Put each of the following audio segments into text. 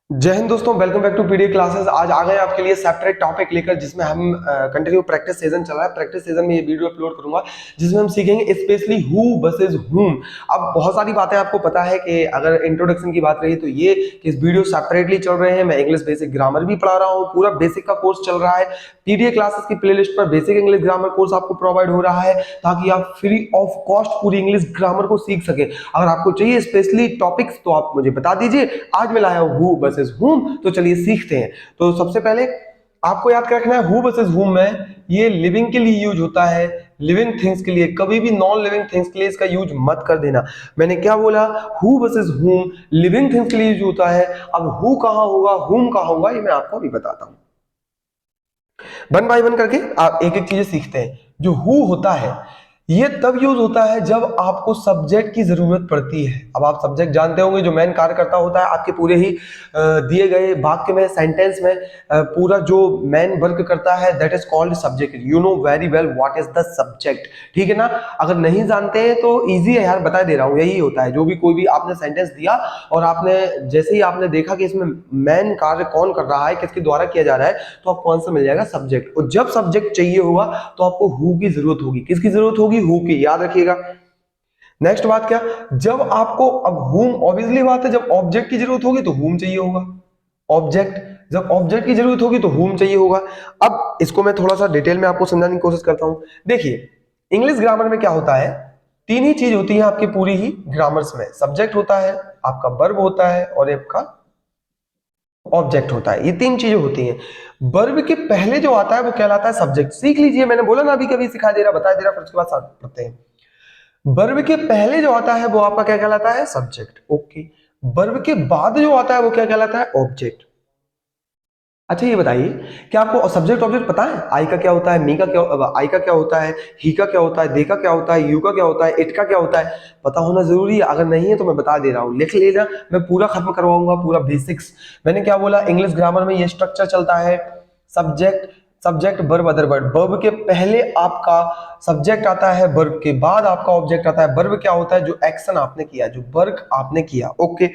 जय हिंद दोस्तों, welcome back to PDA classes. आज आ गए आपके लिए सेपरेट टॉपिक लेकर, जिसमें हम कंटिन्यू प्रैक्टिस सेशन चल रहा है। प्रैक्टिस सेशन में ये वीडियो अपलोड करूंगा जिसमें हम सीखेंगे स्पेशली हु वर्सेस हुम। अब बहुत सारी बातें आपको पता है कि अगर इंट्रोडक्शन की बात रही तो ये कि इस वीडियो सेपरेटली चल रहे हैं। मैं इंग्लिश बेसिक ग्रामर भी पढ़ा रहा हूँ, पूरा बेसिक का कोर्स चल रहा है। पीडीए क्लासेस की प्लेलिस्ट पर बेसिक इंग्लिश ग्रामर कोर्स आपको प्रोवाइड हो रहा है ताकि आप फ्री ऑफ कॉस्ट पूरी इंग्लिश ग्रामर को सीख सके। अगर आपको चाहिए स्पेशली टॉपिक्स तो आप मुझे बता दीजिए। आज मैं लाया हूं हु वर्सेस हुम, तो चलिए सीखते हैं। तो सबसे पहले आपको याद कर रखना है हु वर्सेस हुम में ये लिविंग के लिए यूज होता है, लिविंग थिंग्स के लिए। कभी भी नॉन लिविंग थिंग्स के लिए इसका यूज मत कर देना। मैंने क्या बोला? हु वर्सेस हुम लिविंग थिंग्स के लिए यूज होता है। अब हु कहां होगा, हुम कहां होगा, ये मैं आपको अभी बताता हूं। वन बाय वन करके आप एक एक चीजें सीखते हैं। जो हु होता है ये तब यूज होता है जब आपको सब्जेक्ट की जरूरत पड़ती है। अब आप सब्जेक्ट जानते होंगे, जो मेन कार्यकर्ता होता है आपके पूरे ही दिए गए वाक्य में, सेंटेंस में पूरा जो मेन वर्क करता है that is called subject. You know very well what is the subject, ठीक है ना? अगर नहीं जानते हैं तो इजी है यार, बता दे रहा हूं। यही होता है, जो भी कोई भी आपने सेंटेंस दिया और आपने जैसे ही आपने देखा कि इसमें मेन कार्य कौन कर रहा है, किसके द्वारा किया जा रहा है, तो आपको आंसर मिल जाएगा सब्जेक्ट। और जब सब्जेक्ट चाहिए होगा तो आपको हु की जरूरत होगी। किसकी जरूरत होगी? हु की, याद रखिएगा। नेक्स्ट बात क्या? जब आपको अब हुम, ऑब्वियसली बात है, जब ऑब्जेक्ट की जरूरत होगी तो हुम चाहिए होगा। ऑब्जेक्ट, जब ऑब्जेक्ट की जरूरत होगी तो हुम चाहिए होगा। अब इसको मैं थोड़ा सा डिटेल में आपको समझाने की कोशिश करता हूं। देखिए, इंग्लिश ग्रामर में क्या होता है, तीन ही चीज होती है आपकी पूरी ही ग्रामर्स में। सब्जेक्ट होता है, आपका वर्ब होता है और आपका ऑब्जेक्ट होता है। ये तीन चीजें होती हैं। वर्ब के पहले जो आता है वो कहलाता है सब्जेक्ट। सीख लीजिए, मैंने बोला ना अभी, कभी सिखाई दे रहा, बता दे रहा, फिर उसके बाद साथ पढ़ते हैं। वर्ब के पहले जो आता है वो आपका क्या कहलाता है? सब्जेक्ट। ओके। वर्ब के बाद जो आता है वो क्या कहलाता है? ऑब्जेक्ट। अच्छा ये बताइए, क्या आपको सब्जेक्ट ऑब्जेक्ट पता है? आई का क्या होता है, मी का क्या, आई का क्या होता है, ही का क्या होता है, दे का क्या होता है, यू का क्या होता है, इट का क्या होता है? पता होना जरूरी है। अगर नहीं है तो मैं बता दे रहा हूं, लिख लेना। मैं पूरा खत्म करवाऊंगा, पूरा बेसिक्स। मैंने क्या बोला? इंग्लिश ग्रामर में ये स्ट्रक्चर चलता है। Subject, subject, verb, other word. Verb के पहले आपका सब्जेक्ट आता है, वर्ब के बाद आपका ऑब्जेक्ट आता है। वर्ब क्या होता है? जो एक्शन आपने किया, जो वर्क आपने किया। ओके।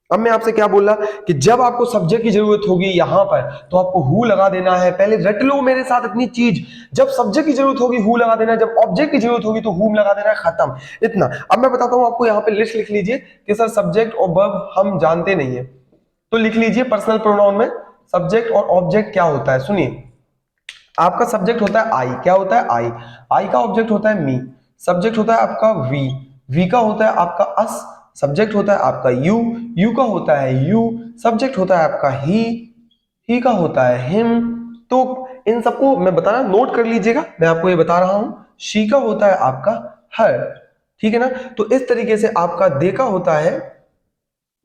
अब मैं आपसे क्या बोला कि जब आपको सब्जेक्ट की जरूरत होगी यहां पर तो आपको हु लगा देना है। पहले रट लो मेरे साथ इतनी चीज। जब सब्जेक्ट की जरूरत होगी हु लगा देना है, जब ऑब्जेक्ट की जरूरत होगी तो हुम लगा देना है, खत्म। इतना। अब मैं बताता हूं आपको, यहां पे लिस्ट लिख लीजिए कि सर सब्जेक्ट और वर्ब हम जानते नहीं है, तो लिख लीजिए पर्सनल प्रोनाउन में सब्जेक्ट और ऑब्जेक्ट क्या होता है। सुनिए, आपका सब्जेक्ट होता है आई। क्या होता है? आई। आई का ऑब्जेक्ट होता है मी। सब्जेक्ट होता है आपका वी। वी का होता है आपका अस। सब्जेक्ट होता है आपका यू। यू का होता है यू। सब्जेक्ट होता है आपका ही का होता है हिम। तो इन सबको मैं बता रहा, नोट कर लीजिएगा, मैं आपको ये बता रहा हूं। शी का होता है आपका हर, ठीक है ना? तो इस तरीके से आपका दे का होता है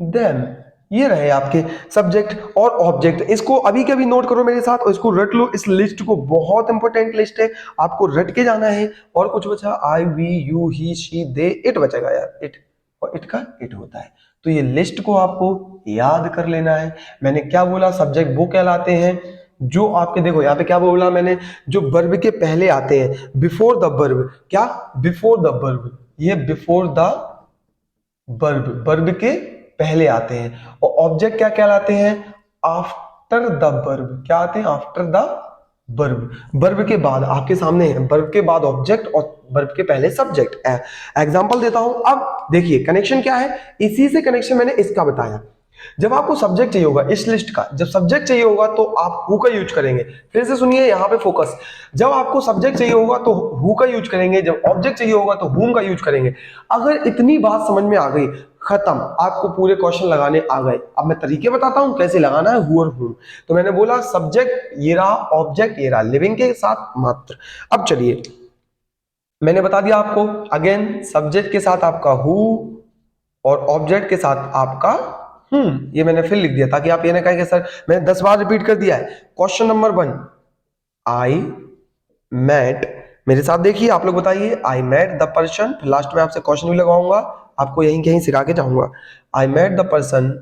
देम। ये रहे आपके सब्जेक्ट और ऑब्जेक्ट। इसको अभी के अभी नोट करो मेरे साथ और इसको रट लो, इस लिस्ट को। बहुत इंपॉर्टेंट लिस्ट है, आपको रट के जाना है। और कुछ बचा? I, we, you, he, she, they, it बचेगा यार, इट। और इट का इट होता है। तो ये लिस्ट को आपको याद कर लेना है। मैंने क्या बोला? सब्जेक्ट वो कहलाते हैं जो आपके, देखो यहाँ पे क्या बोला मैंने, जो वर्ब के पहले आते हैं, बिफोर द वर्ब। क्या? Before the verb. ये बिफोर द वर्ब, वर्ब के पहले आते हैं। और ऑब्जेक्ट क्या कहलाते हैं? After the verb. क्या आते हैं? After the verb. वर्ब के बाद आपके सामने है, वर्ब के बाद ऑब्जेक्ट और वर्ब के पहले सब्जेक्ट। एग्जांपल देता हूं। अब देखिए कनेक्शन क्या है, इसी से कनेक्शन मैंने इसका बताया। जब आपको सब्जेक्ट चाहिए होगा इस लिस्ट का, जब सब्जेक्ट चाहिए होगा तो आप हु का यूज करेंगे। फिर से सुनिए, यहां पे फोकस। जब आपको सब्जेक्ट चाहिए होगा तो हु का यूज करेंगे, जब ऑब्जेक्ट चाहिए होगा तो हुम का यूज करेंगे। अगर इतनी बात समझ में आ गई, खत्म, आपको पूरे क्वेश्चन लगाने आ गए। अब मैं तरीके बताता हूं कैसे लगाना है हु और हुम। तो मैंने बोला सब्जेक्ट ये रहा, ऑब्जेक्ट ये रहा, लिविंग के साथ मात्र। अब चलिए, मैंने बता दिया आपको अगेन, सब्जेक्ट के साथ आपका हु और ऑब्जेक्ट के साथ आपका ये मैंने फिर लिख दिया ताकि आप ये ना कहें कि सर मैंने 10 बार रिपीट कर दिया है। क्वेश्चन नंबर 1, आई मेट, मेरे साथ देखिए, आप लोग बताइए, I met the person. Last में आपसे क्वेश्चन भी लगाऊंगा, आपको यहीं कहीं सिखा के जाऊंगा। I met the person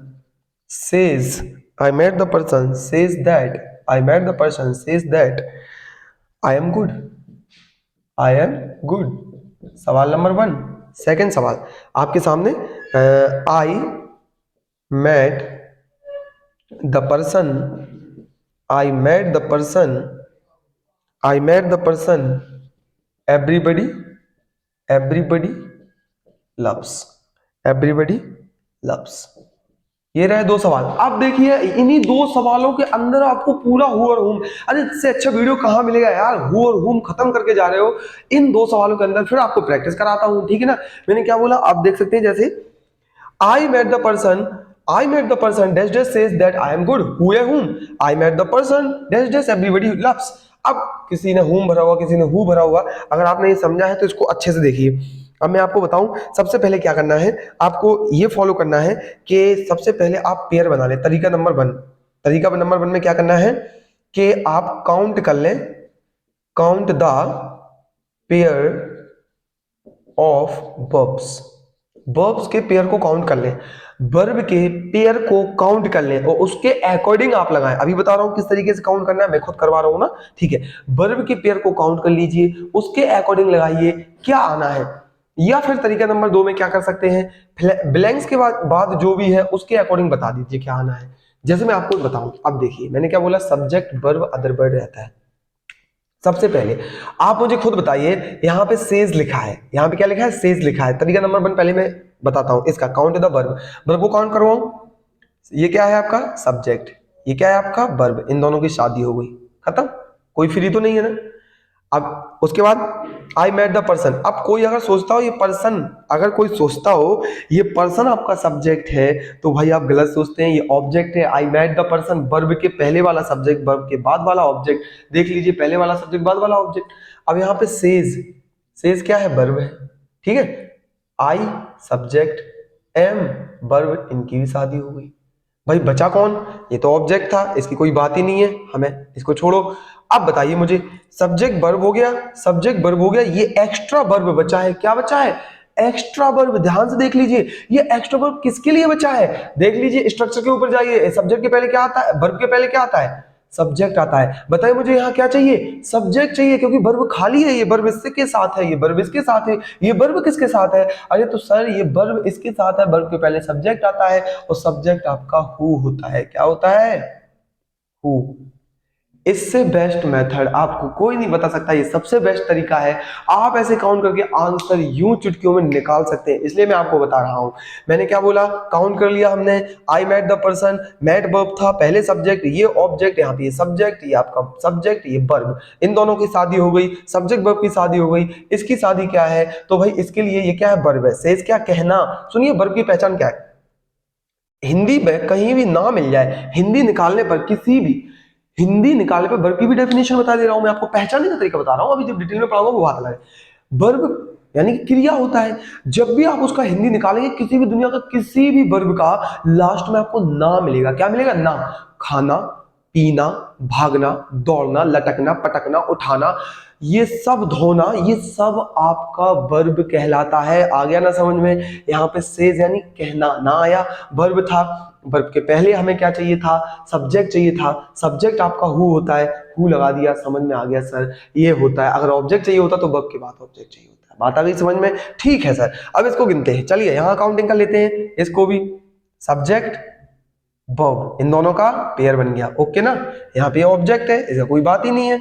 says, I met the person says that, I met the person says that I am good, I am good. सवाल नंबर 1। सेकेंड सवाल आपके सामने, I met the person I met the person everybody loves everybody loves. ये रहे दो सवाल। अब देखिए इन्हीं दो सवालों के अंदर आपको पूरा हु और हुम, अरे इससे अच्छा वीडियो कहां मिलेगा यार। हु और हुम खत्म करके जा रहे हो, इन दो सवालों के अंदर फिर आपको प्रैक्टिस कराता हूं, ठीक है ना। मैंने क्या बोला आप देख सकते हैं, जैसे I met the person dash dash says that I am good. Who है whom? I met the person dash dash everybody loves. अब किसी ने whom भरा हुआ, किसी ने who भरा हुआ। अगर आपने ये समझा है तो इसको अच्छे से देखिए। अब मैं आपको बताऊं, सबसे पहले क्या करना है, आपको ये फॉलो करना है कि सबसे पहले आप पेयर बना लें। तरीका नंबर 1, तरीका नंबर 1 में क्या करना है कि आप काउंट कर लें, count the pair of verbs. Verbs के पेयर को काउंट कर लें, वर्ब के पेयर को काउंट कर लें और उसके अकॉर्डिंग आप लगाएं। अभी बता रहा हूं किस तरीके से काउंट करना है, मैं खुद करवा रहा हूं ना, ठीक है। वर्ब के पेयर को काउंट कर लीजिए, उसके अकॉर्डिंग लगाइए क्या आना है। या फिर तरीका नंबर 2 में क्या कर सकते हैं, ब्लैंक्स के बाद जो भी है उसके अकॉर्डिंग बता दीजिए क्या आना है। जैसे मैं आपको बताऊं, अब देखिए मैंने क्या बोला, सब्जेक्ट वर्ब अदर वर्ड रहता है। सबसे पहले आप मुझे खुद बताइए, यहां पे सेज लिखा है, यहां पे क्या लिखा है, सेज लिखा है। तरीका नंबर 1 पहले मैं बताता हूं इसका, काउंट द वर्ब, वर्ब को काउंट करवाऊं। ये क्या है आपका सब्जेक्ट, ये क्या है आपका वर्ब, इन दोनों की शादी हो गई, खत्म, कोई फ्री तो नहीं है ना। अब उसके बाद आई मेट द पर्सन। अब कोई अगर सोचता हो ये पर्सन, अगर कोई सोचता हो ये पर्सन आपका सब्जेक्ट है, तो भाई आप गलत सोचते हैं, ये ऑब्जेक्ट है। I met the person verb के पहले वाला सब्जेक्ट, वर्ब के बाद वाला ऑब्जेक्ट। देख लीजिए पहले वाला सब्जेक्ट बाद वाला ऑब्जेक्ट। अब यहाँ पे सेज, सेज क्या है, वर्ब है, ठीक है। आई सब्जेक्ट, एम वर्ब, इनकी भी शादी हो गई। भाई बचा कौन, ये तो ऑब्जेक्ट था, इसकी कोई बात ही नहीं है, हमें इसको छोड़ो। अब बताइए मुझे, सब्जेक्ट वर्ब हो गया, सब्जेक्ट वर्ब हो गया, ये एक्स्ट्रा वर्ब बचा है, क्या बचा है, एक्स्ट्रा वर्ब। ध्यान से देख लीजिए ये एक्स्ट्रा वर्ब किसके लिए बचा है, देख लीजिए स्ट्रक्चर के ऊपर जाइए, सब्जेक्ट के पहले क्या आता है, वर्ब के पहले क्या आता है, सब्जेक्ट आता है। बताइए मुझे यहाँ क्या चाहिए, सब्जेक्ट चाहिए, क्योंकि वर्ब खाली है, ये वर्ब इसके साथ है, ये वर्ब इसके साथ है, ये वर्ब किसके साथ है, अरे तो सर ये वर्ब इसके साथ है, वर्ब के पहले सब्जेक्ट आता है और सब्जेक्ट आपका हु होता है, क्या होता है, हु। इससे बेस्ट मेथड आपको कोई नहीं बता सकता, ये सबसे बेस्ट तरीका है। आप ऐसे काउंट करके आंसर यूं चुटकियों में निकाल सकते हैं, इसलिए मैं आपको बता रहा हूं। मैंने क्या बोला, काउंट कर लिया हमने, I met the person, met verb था, पहले सब्जेक्ट, ये ऑब्जेक्ट, यहाँ पे ये सब्जेक्ट, ये आपका सब्जेक्ट, ये वर्ब, इन दोनों की शादी हो गई, सब्जेक्ट वर्ब की शादी हो गई। इसकी शादी क्या है, तो भाई इसके लिए ये क्या है, वर्ब है। सेज क्या, कहना। सुनिए वर्ब की पहचान क्या है, हिंदी में कहीं भी ना मिल जाए, हिंदी निकालने पर किसी भी, हिंदी निकालने पर वर्ब की भी डेफिनेशन बता दे रहा हूं मैं आपको, पहचानने का तरीका बता रहा हूं, अभी जब डिटेल में पढ़ाऊंगा वो बात अलग है। वर्ब यानी कि क्रिया होता है, जब भी आप उसका हिंदी निकालेंगे, किसी भी दुनिया का किसी भी वर्ब का लास्ट में आपको ना मिलेगा, क्या मिलेगा, ना। खाना, पीना, भागना, दौड़ना, लटकना, पटकना, उठाना, ये सब धोना, ये सब आपका वर्ब कहलाता है। आ गया ना समझ में, यहाँ पे सेज यानी कहना, ना आया, वर्ब था, वर्ब के पहले हमें क्या चाहिए था, सब्जेक्ट चाहिए था, सब्जेक्ट आपका हु होता है, हु लगा दिया, समझ में आ गया सर, ये होता है। अगर ऑब्जेक्ट चाहिए होता तो वर्ब के बाद ऑब्जेक्ट चाहिए होता है, बात आ गई समझ में, ठीक है सर। अब इसको गिनते हैं, चलिए यहाँ काउंटिंग कर लेते हैं इसको भी, सब्जेक्ट वर्ब, इन दोनों का पेयर बन गया, ओके ना। यहाँ पे ऑब्जेक्ट है, इसका कोई बात ही नहीं है।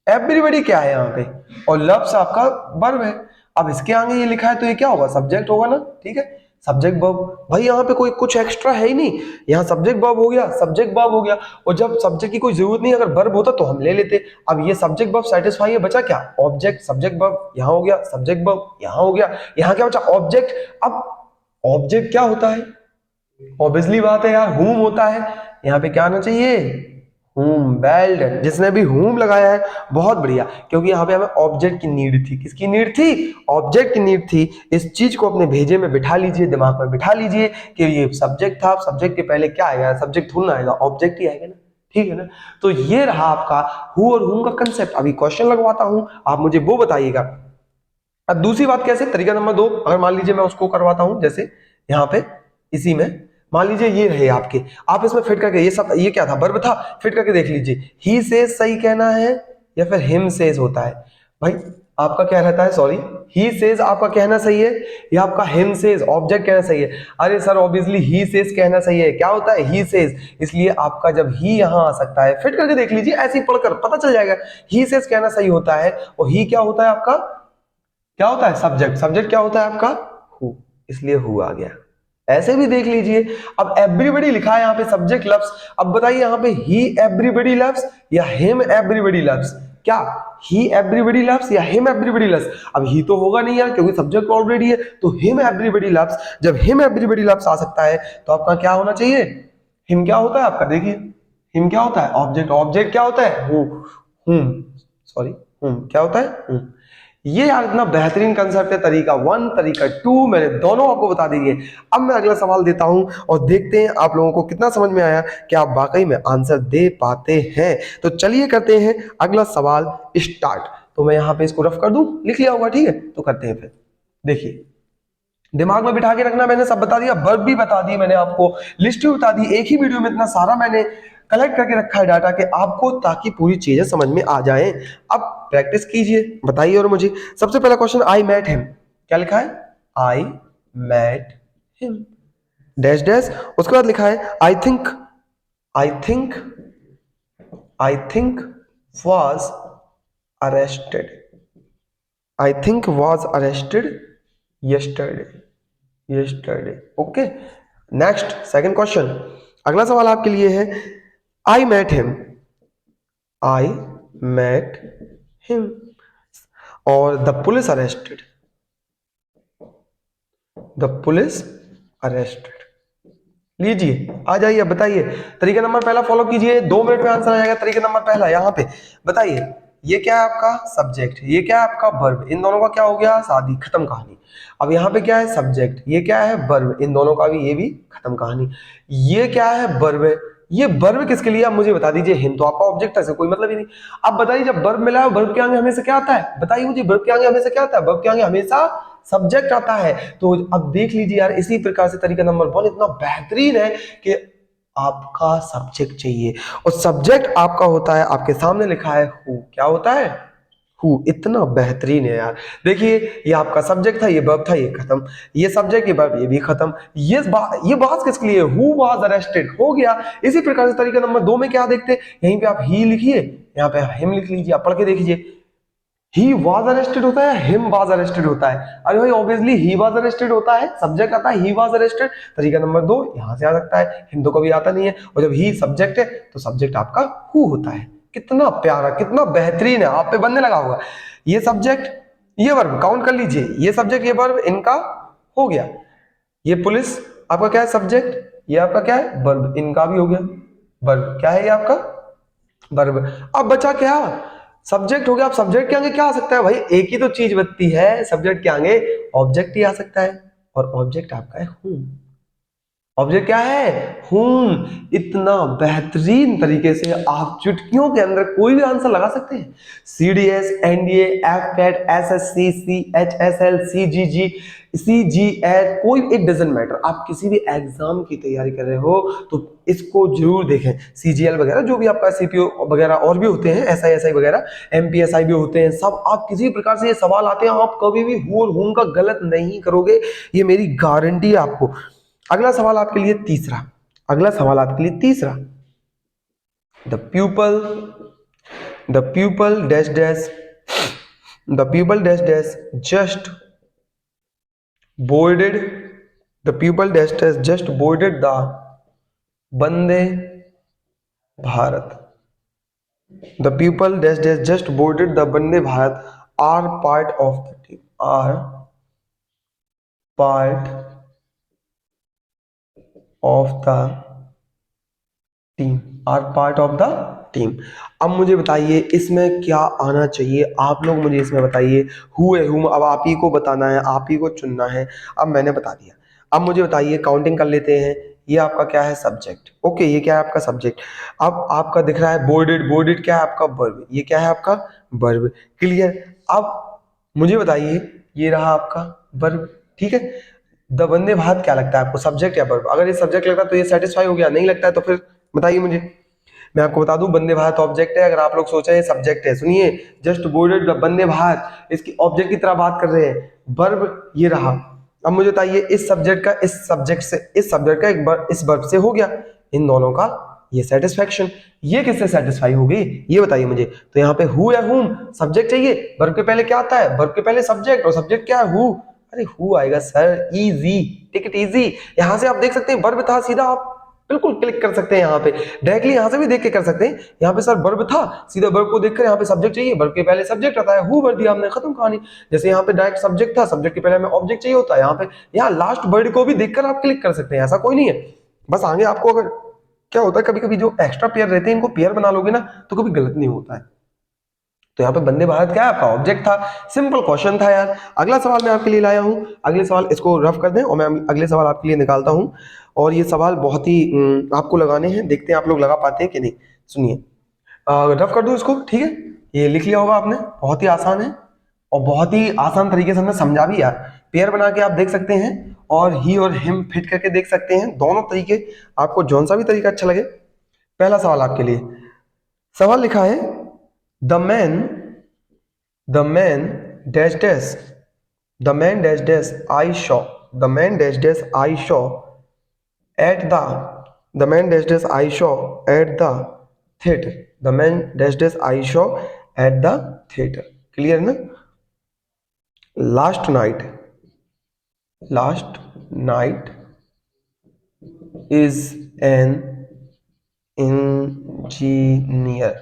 एवरीबॉडी क्या है यहाँ पे, और लव्स आपका वर्ब है। अब इसके आगे ये लिखा है तो ये क्या होगा, सब्जेक्ट होगा ना, ठीक है, सब्जेक्ट वर्ब। भाई यहाँ पे कोई कुछ एक्स्ट्रा है ही नहीं, यहाँ सब्जेक्ट वर्ब हो गया, सब्जेक्ट वर्ब हो गया, और जब सब्जेक्ट की कोई जरूरत नहीं, अगर वर्ब होता तो हम ले लेते। अब ये सब्जेक्ट वर्ब सेटिस्फाई है, बचा क्या, ऑब्जेक्ट, सब्जेक्ट वर्ब यहाँ हो गया, सब्जेक्ट वर्ब यहाँ हो गया, यहाँ क्या बचा, ऑब्जेक्ट। अब ऑब्जेक्ट क्या होता है, ऑब्वियसली बात है यार, हुम होता है। यहाँ पे क्या आना चाहिए, हुम, वेल डन। जिसने भी हुम लगाया है बहुत बढ़िया, क्योंकि यहाँ पे हमें ऑब्जेक्ट की नीड थी, किसकी नीड थी, ऑब्जेक्ट की नीड थी। इस चीज को अपने भेजे में बिठा लीजिए, दिमाग में बिठा लीजिए कि ये सब्जेक्ट था, सब्जेक्ट के पहले क्या आएगा, सब्जेक्ट थोड़ा आएगा, ऑब्जेक्ट ही आएगा ना, ठीक है ना। तो ये रहा आपका हु और हुम का कंसेप्ट। अभी क्वेश्चन लगवाता हूं, आप मुझे वो बताइएगा। अब दूसरी बात कैसे, तरीका नंबर 2, अगर मान लीजिए मैं उसको करवाता हूं, जैसे यहाँ पे इसी में मान लीजिए ये रहे आपके, आप इसमें फिट करके, ये सब ये क्या था, वर्ब था, फिट करके देख लीजिए, ही सेज सही कहना है या फिर हिम सेज होता है। भाई आपका क्या रहता है, सॉरी, ही सेज आपका कहना सही है या आपका हिम सेज ऑब्जेक्ट कहना सही है? अरे सर ऑब्वियसली ही सेज कहना सही है। क्या होता है, ही सेज, इसलिए आपका जब ही यहां आ सकता है, फिट करके देख लीजिए, ऐसे ही पढ़कर पता चल जाएगा। ही सेज कहना सही होता है, और ही क्या होता है आपका, क्या होता है, सब्जेक्ट। सब्जेक्ट क्या होता है आपका, हु, इसलिए हु आ गया। ऐसे भी देख लीजिए। अब एवरीबॉडी लिखा है यहाँ पे सब्जेक्ट लव्स। अब बताइए यहाँ पे ही एवरीबॉडी लव्स या हिम एवरीबॉडी लव्स? क्या ही एवरीबॉडी लव्स या हिम एवरीबॉडी लव्स? अब ही तो होगा नहीं यार, क्योंकि सब्जेक्ट ऑलरेडी है, तो हिम एवरीबॉडी लव्स। जब हिम एवरीबॉडी लव्स आ सकता है तो आपका क्या होना चाहिए, हिम क्या होता है आपका, देखिए हिम क्या होता है, ऑब्जेक्ट। ऑब्जेक्ट क्या होता है, हु, हुम, सॉरी, हुम क्या होता है, हुम। ये यार इतना बेहतरीन कंसेप्ट है, तरीका 1 तरीका 2 मैंने दोनों आपको बता दिए। अब मैं अगला सवाल देता हूं और देखते हैं आप लोगों को कितना समझ में आया, कि आप वाकई में आंसर दे पाते हैं। तो चलिए करते हैं अगला सवाल स्टार्ट। तो मैं यहां पे इसको रफ कर दूं, लिख लिया होगा, ठीक है, तो करते हैं फिर। देखिए दिमाग में बिठा के रखना, मैंने सब बता दिया, वर्ब भी बता दिए मैंने आपको, लिस्ट भी बता दी, एक ही वीडियो में इतना सारा मैंने कलेक्ट करके रखा है डाटा कि आपको, ताकि पूरी चीजें समझ में आ जाएं। अब प्रैक्टिस कीजिए, बताइए और मुझे। सबसे पहला क्वेश्चन, आई मैट हिम, क्या लिखा है, आई मैट हिम डैश डैश। उसके बाद लिखा है I think, I think, I think was arrested, I think was arrested yesterday, yesterday, okay. Next second question, अगला सवाल आपके लिए है, आई मैट हिम, आई मैट हिम और the police arrested, the police arrested. लीजिए आ जाइए, बताइए। तरीका नंबर पहला फॉलो कीजिए, 2 मिनट में आंसर आ जाएगा। तरीका नंबर पहला यहाँ पे बताइए, ये क्या है आपका सब्जेक्ट, ये क्या है आपका वर्ब, इन दोनों का क्या हो गया, शादी, खत्म कहानी। अब यहाँ पे क्या है सब्जेक्ट, ये क्या है वर्ब, इन दोनों का भी, ये भी खत्म कहानी। ये क्या है वर्ब, ये वर्ब किसके लिए आप मुझे बता दीजिए, हिम तो आपका ऑब्जेक्ट है, इससे कोई मतलब ही नहीं। अब बताइए जब वर्ब मिला है, वर्ब के आगे हमेशा क्या आता है, बताइए मुझे, वर्ब के आगे हमेशा क्या आता है, वर्ब के आगे हमेशा सब्जेक्ट आता है। तो अब देख लीजिए यार, इसी प्रकार से तरीका नंबर 1 इतना बेहतरीन है कि आपका सब्जेक्ट चाहिए, और सब्जेक्ट आपका होता है, आपके सामने लिखा है हु, क्या होता है, हु। इतना बेहतरीन है यार। देखिए ये आपका सब्जेक्ट था, ये वर्ब था, ये खत्म, ये सब्जेक्ट, ये वर्ब, ये भी खत्म। ये बात किसके लिए, हु वाज अरेस्टेड, हो गया। इसी प्रकार से तरीका नंबर 2 में क्या देखते हैं, यहीं पे आप ही लिखिए, यहाँ पे हिम लिख लीजिए, आप पढ़ के देखिए। ही वाज अरेस्टेड होता है, हिम वाज अरेस्टेड होता है? अरे भाई ऑब्वियसली ही वाज अरेस्टेड होता है, सब्जेक्ट आता है, ही वाज अरेस्टेड। तरीका नंबर 2 यहां से आ सकता है, हिम तो कभी आता नहीं है, और जब ही सब्जेक्ट है तो सब्जेक्ट आपका हु होता है। कितना प्यारा, कितना बेहतरीन है, आप पे बनने लगा होगा। ये सब्जेक्ट, ये वर्ब, काउंट कर लीजिए, ये सब्जेक्ट, ये वर्ब, इनका हो गया। ये पुलिस आपका क्या है, सब्जेक्ट, ये आपका क्या है, वर्ब, इनका भी हो गया। वर्ब क्या है, ये आपका वर्ब। अब बचा क्या, सब्जेक्ट हो गया। अब सब्जेक्ट के आगे क्या आ सकता है भाई, एक ही तो चीज बचती है, सब्जेक्ट के आगे ऑब्जेक्ट ही आ सकता है, और ऑब्जेक्ट आपका है हूं। ऑब्जेक्ट क्या है, हूं। इतना बेहतरीन तरीके से आप चुटकियों के अंदर कोई भी आंसर लगा सकते हैं। CDS, NDA, FCAT, SSC, CHSL, CGG, CGL, कोई इट डजंट मैटर। आप किसी भी एग्जाम की तैयारी कर रहे हो तो इसको जरूर देखें। CGL वगैरह जो भी आपका CPO वगैरह और भी होते हैं, SI वगैरह, MPSI भी होते हैं, सब आप किसी प्रकार से ये सवाल आते हैं, आप कभी भी हूं और हूं का गलत नहीं करोगे, ये मेरी गारंटी है आपको। अगला सवाल आपके लिए तीसरा, अगला सवाल आपके लिए तीसरा, the people dash dash, the people dash dash just boarded, the people dash dash just boarded the Vande Bharat, the people dash dash just boarded the Vande Bharat are part of the team, are part of the team, are part of the team. अब मुझे बताइए इसमें क्या आना चाहिए, आप लोग मुझे इसमें बताइए। हु है, हुम, अब आप ही को बताना है, आप ही को चुनना है। अब मैंने बता दिया, अब मुझे बताइए, काउंटिंग कर लेते हैं। ये आपका क्या है, सब्जेक्ट, ओके, ये क्या है आपका सब्जेक्ट। अब आपका दिख रहा है बोर्डेड, बोर्डेड क्या है आपका वर्ब, ये क्या है आपका वर्ब, क्लियर। अब मुझे बताइए, ये रहा आपका वर्ब, ठीक है। द वंदे भारत क्या लगता है आपको, सब्जेक्ट या वर्ब? अगर ये सब्जेक्ट लगता है तो ये सेटिस्फाई हो गया, नहीं लगता है तो फिर बताइए मुझे। मैं आपको बता दूं वंदे भारत ऑब्जेक्ट है, अगर आप लोग सोच रहे हैं सब्जेक्ट है, सुनिए जस्ट बोर्डेड वंदे भारत इसकी ऑब्जेक्ट की तरह बात कर रहे हैं, वर्ब ये रहा। अब मुझे बताइए इस सब्जेक्ट का इस सब्जेक्ट से, इस सब्जेक्ट का एक बार इस वर्ब से हो गया, इन दोनों का ये सेटिस्फैक्शन, ये किससे सेटिस्फाई होगी ये बताइए मुझे। तो यहाँ पे हु या हुम सब्जेक्ट चाहिए, वर्ब के पहले क्या आता है, वर्ब के पहले सब्जेक्ट, और सब्जेक्ट क्या है हु, अरे हु आएगा sir, easy, take it easy. यहां से आप देख सकते हैं वर्ब था, सीधा आप बिल्कुल क्लिक कर सकते हैं, यहाँ पे डायरेक्टली यहाँ से भी देख के कर सकते हैं। यहाँ पे सर वर्ब था, सीधा वर्ब को देखकर यहाँ पे सब्जेक्ट चाहिए, वर्ब के पहले सब्जेक्ट आता है, हु भर दिया हमने, खत्म कहानी। जैसे यहाँ पे डायरेक्ट सब्जेक्ट था, सब्जेक्ट के पहले हमें ऑब्जेक्ट चाहिए होता है, यहाँ पे यहाँ लास्ट वर्ड को भी देखकर आप क्लिक कर सकते हैं, ऐसा कोई नहीं है। बस आगे आपको अगर क्या होता है कभी कभी जो एक्स्ट्रा पेयर रहते हैं इनको पेयर बना लोगे ना तो कभी गलत नहीं होता है। तो यहाँ पे वंदे भारत क्या है, आपका ऑब्जेक्ट था, सिंपल क्वेश्चन था यार। अगला सवाल मैं आपके लिए लाया हूँ, अगले सवाल इसको रफ कर दें और मैं अगले सवाल आपके लिए निकालता हूँ, और ये सवाल बहुत ही आपको लगाने हैं, देखते हैं आप लोग लगा पाते हैं कि नहीं। सुनिए रफ कर दूं इसको, ठीक है, ये लिख लिया होगा आपने, बहुत ही आसान है और बहुत ही आसान तरीके से हमने समझा भी यार। पेयर बना के आप देख सकते हैं और ही और हिम फिट करके देख सकते हैं, दोनों तरीके आपको जौन सा भी तरीका अच्छा लगे। पहला सवाल आपके लिए, सवाल लिखा है the man dash dash, the man dash dash I saw, the man dash dash I saw at the man dash dash I saw at the theatre, the man dash dash I saw at the theatre, clear ना। Last night is an engineer,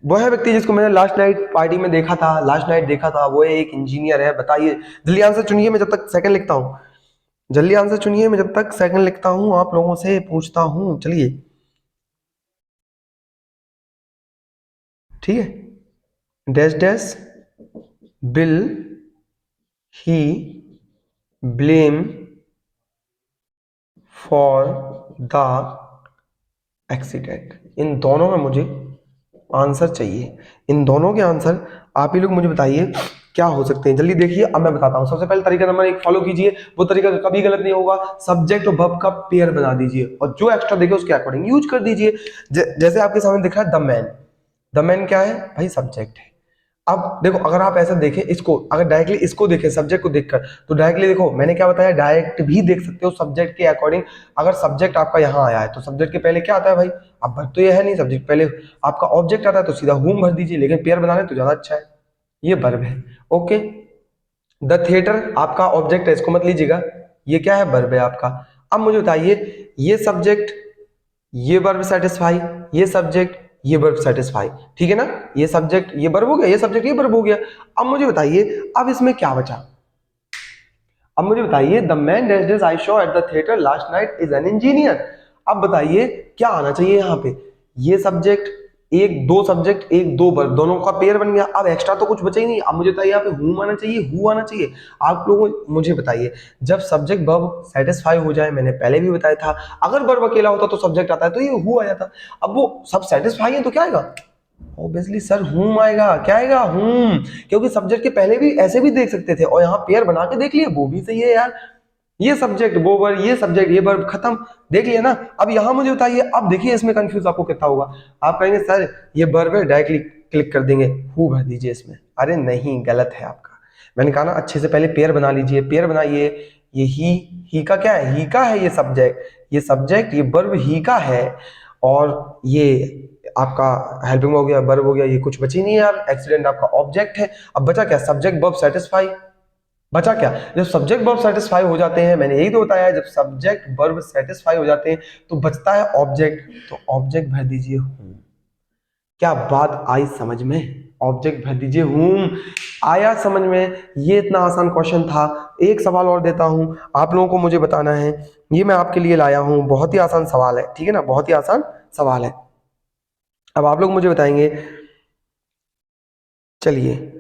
वो है व्यक्ति जिसको मैंने last night party में देखा था, last night देखा था, वो एक इंजीनियर है। बताइए, जल्दी आंसर चुनिए, मैं जब तक सेकंड लिखता हूं, जल्दी आंसर चुनिए, मैं जब तक सेकंड लिखता हूं आप लोगों से पूछता हूं, चलिए ठीक है। Dash dash will he blame for the accident, इन दोनों में मुझे आंसर चाहिए, इन दोनों के आंसर आप ही लोग मुझे बताइए क्या हो सकते हैं। जल्दी देखिए, अब मैं बताता हूं। सबसे पहले तरीका नंबर 1 फॉलो कीजिए, वो तरीका कभी गलत नहीं होगा, सब्जेक्ट और वर्ब का पेयर बना दीजिए और जो एक्स्ट्रा देखे उसके अकॉर्डिंग यूज कर दीजिए। जैसे आपके सामने दिख रहा है द मैन क्या है भाई, सब्जेक्ट है। अब देखो अगर आप ऐसा देखें इसको, अगर डायरेक्टली इसको देखें सब्जेक्ट को देखकर, तो डायरेक्टली देखो मैंने क्या बताया, डायरेक्ट भी देख सकते हो सब्जेक्ट के अकॉर्डिंग। अगर सब्जेक्ट आपका यहाँ आया है तो सब्जेक्ट के पहले क्या आता है भाई, अब वर्ब तो ये है नहीं, सब्जेक्ट पहले आपका ऑब्जेक्ट आता है तो सीधा हुम भर दीजिए, लेकिन पेयर बना ले तो ज्यादा अच्छा है, ये वर्ब है। ओके, द थिएटर आपका ऑब्जेक्ट है, इसको मत लीजिएगा, ये क्या है, वर्ब है आपका। अब मुझे बताइए ये सब्जेक्ट ये वर्ब सेटिस्फाई, ये सब्जेक्ट ये वर्ब सेटिस्फाई, ठीक है ना, ये सब्जेक्ट ये वर्ब हो गया, ये सब्जेक्ट ये वर्ब हो गया। अब मुझे बताइए अब इसमें क्या बचा, अब मुझे बताइए the man dash dash I saw at the theatre last night is an engineer. अब बताइए क्या आना चाहिए यहाँ पे, ये सब्जेक्ट दो सब्जेक्ट दो वर्ब, दोनों का पेयर बन गया। अब एक्स्ट्रा तो कुछ बचा ही नहीं। अब मुझे बताइए यहाँ पे हूम आना चाहिए, हु आना चाहिए। आप लोग मुझे बताइए जब सब्जेक्ट वर्ब सेटिस्फाई हो जाए, मैंने पहले भी बताया था अगर वर्ब अकेला होता तो सब्जेक्ट आता है तो ये हु आ जाता। अब वो सब सेटिस्फाई है तो क्या आएगा, ऑब्वियसली सर हूम आएगा। क्या आएगा, हूम, क्योंकि सब्जेक्ट के पहले भी ऐसे भी देख सकते थे और यहाँ पेयर बना के देख लिए, वो भी सही है यार, ये सब्जेक्ट वो वर्ब, ये सब्जेक्ट ये वर्ब, खत्म, देख लिया ना। अब यहाँ मुझे बताइए, अब देखिए इसमें कंफ्यूज आपको कितना होगा। आप कहेंगे सर ये वर्ब है, डायरेक्टली क्लिक कर देंगे, हु भर दीजिए इसमें। अरे नहीं, गलत है आपका। मैंने कहा ना अच्छे से पहले पेयर बना लीजिए, पेयर बनाइए। ये ही का क्या है, ही का है ये सब्जेक्ट, ये वर्ब ही का है, और ये आपका हेल्पिंग हो गया, वर्ब हो गया, ये कुछ बची नहीं यार, एक्सीडेंट आपका ऑब्जेक्ट है। अब बचा क्या, सब्जेक्ट वर्ब सेटिस्फाई, बचा क्या, जब सब्जेक्ट वर्ब सेटिस्फाई हो जाते हैं, मैंने यही तो बताया, जब सब्जेक्ट वर्ब सेटिस्फाई हो जाते हैं तो बचता है ऑब्जेक्ट, तो ऑब्जेक्ट भर दीजिए हूं। क्या बात आई समझ में, ऑब्जेक्ट भर दीजिए हूं। आया समझ में, ये इतना आसान क्वेश्चन था। एक सवाल और देता हूं, आप लोगों को मुझे बताना है, ये मैं आपके लिए लाया हूं, बहुत ही आसान सवाल है, ठीक है ना, बहुत ही आसान सवाल है। अब आप लोग मुझे बताएंगे, चलिए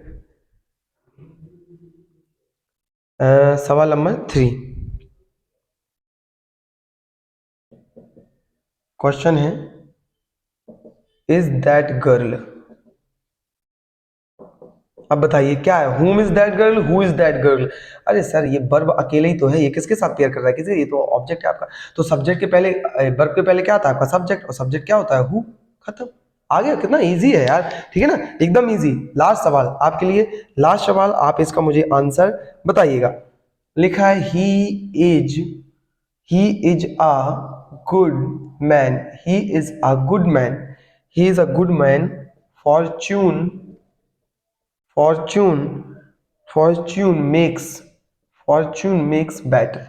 सवाल नंबर 3, क्वेश्चन है इज दैट गर्ल। अब बताइए क्या है, whom is that girl, who is that girl। अरे सर ये वर्ब अकेले ही तो है, ये किसके साथ पेयर कर रहा है, किसी, ये तो ऑब्जेक्ट है आपका। तो सब्जेक्ट के पहले वर्ब के पहले क्या आता है आपका, सब्जेक्ट, और सब्जेक्ट क्या होता है, हु, खत्म। आ गया, कितना इजी है यार, ठीक है ना, एकदम इजी। लास्ट सवाल आपके लिए, लास्ट सवाल, आप इसका मुझे आंसर बताइएगा। लिखा है he is a good man, he is a good man, he is a good man, Fortune Fortune Fortune makes Fortune makes better,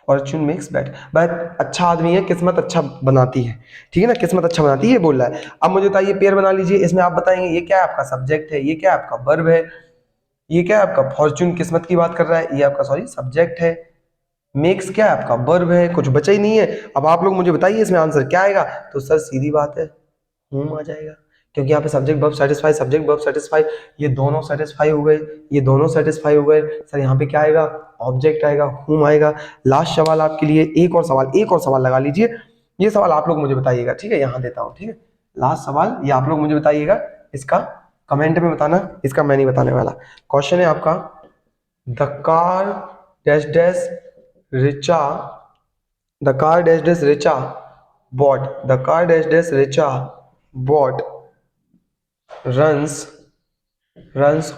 Fortune makes better. But अच्छा आदमी है, किस्मत अच्छा बनाती है, ठीक है ना, किस्मत अच्छा बनाती है, ये बोल रहा है। अब मुझे बताइए, पेयर बना लीजिए, इसमें आप बताएंगे ये क्या है आपका सब्जेक्ट है, ये क्या है आपका वर्ब है, ये क्या है आपका फॉर्च्यून किस्मत की बात कर रहा है, ये आपका सॉरी सब्जेक्ट है, मेक्स क्या है आपका वर्ब है, कुछ बचा ही नहीं है। अब आप लोग मुझे बताइए इसमें आंसर क्या आएगा, तो सर सीधी बात है होम आ जाएगा, क्योंकि यहाँ पे subject verb satisfy, subject verb satisfy, ये दोनों सेटिस्फाई हो गए, ये दोनों सेटिस्फाई हो गए। सर यहाँ पे क्या आएगा, ऑब्जेक्ट आएगा, होम आएगा। लास्ट सवाल आपके लिए, एक और सवाल, एक और सवाल लगा लीजिए, ये सवाल आप लोग मुझे बताइएगा, ठीक है, यहाँ देता हूँ, ठीक है, लास्ट सवाल ये आप लोग मुझे बताइएगा, इसका कमेंट में बताना, इसका मैं नहीं बताने वाला। क्वेश्चन है आपका, the car dash dash Richa, the car dash dash Richa bought, the car dash dash Richa bought runs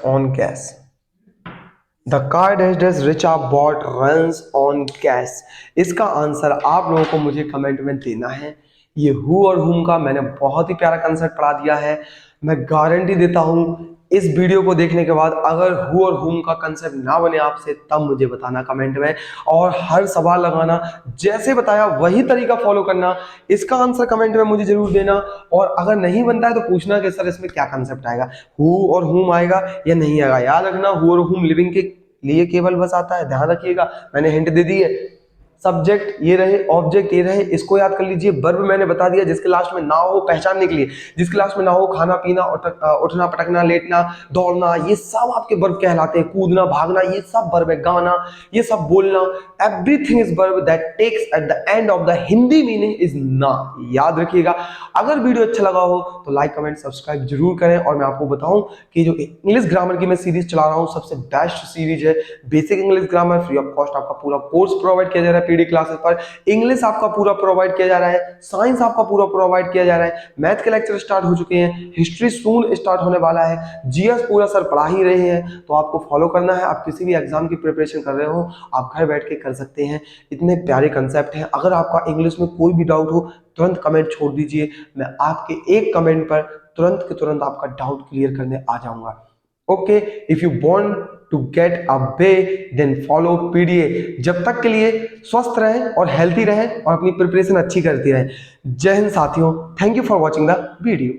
on gas, the car dash dash Richa bought runs on gas. इसका आंसर आप लोगों को मुझे कमेंट में देना है। ये हु और हुम का मैंने बहुत ही प्यारा कंसेप्ट पढ़ा दिया है। मैं गारंटी देता हूं इस वीडियो को देखने के बाद अगर हु और हुम का कंसेप्ट ना बने आपसे, तब मुझे बताना कमेंट में, और हर सवाल लगाना, जैसे बताया वही तरीका फॉलो करना। इसका आंसर कमेंट में मुझे जरूर देना, और अगर नहीं बनता है तो पूछना कि सर इसमें क्या कंसेप्ट आएगा, हु और हुम आएगा या नहीं आएगा। याद रखना, हु और हुम लिविंग के लिए केवल बस आता है, ध्यान रखिएगा, मैंने हिंट दे दी है। सब्जेक्ट ये रहे, ऑब्जेक्ट ये रहे, इसको याद कर लीजिए। वर्ब मैंने बता दिया, जिसके लास्ट में ना हो पहचानने के लिए, जिसके लास्ट में ना हो खाना पीना, उठना पटकना, लेटना, दौड़ना, ये सब आपके वर्ब कहलाते हैं। कूदना भागना, ये सब वर्ब है। गाना, ये सब बोलना, everything is verb that takes at the end of the Hindi meaning is ना। याद रखिएगा। अगर वीडियो अच्छा लगा हो तो लाइक कमेंट सब्सक्राइब जरूर करें। और मैं आपको बताऊं कि जो इंग्लिश ग्रामर की मैं सीरीज चला रहा हूं, सबसे बेस्ट सीरीज है basic English grammar. Free of cost आपका पूरा कोर्स प्रोवाइड किया जा रहा है पीडी क्लासेस पर। इंग्लिश आपका पूरा प्रोवाइड किया जा रहा है, साइंस आपका पूरा प्रोवाइड किया जा रहा है, मैथ के लेक्चर स्टार्ट हो चुके हैं, हिस्ट्री सून स्टार्ट होने वाला है, जीएस पूरा सर पढ़ा ही रहे हैं। तो आपको फॉलो करना है। आप किसी भी एग्जाम की प्रिपरेशन कर रहे हो, आप घर बैठ के कर सकते हैं। इतने प्यारे कंसेप्ट हैं। अगर आपका इंग्लिश में कोई भी डाउट हो, तुरंत कमेंट छोड़ दीजिए, मैं आपके एक कमेंट पर तुरंत के तुरंत आपका डाउट क्लियर करने आ जाऊंगा। Okay, if you want to get a way then follow PDA. जब तक के लिए स्वस्थ रहें और हेल्थी रहें और अपनी प्रिपरेशन अच्छी करती रहें। जय हिंद साथियों, thank you for watching the video.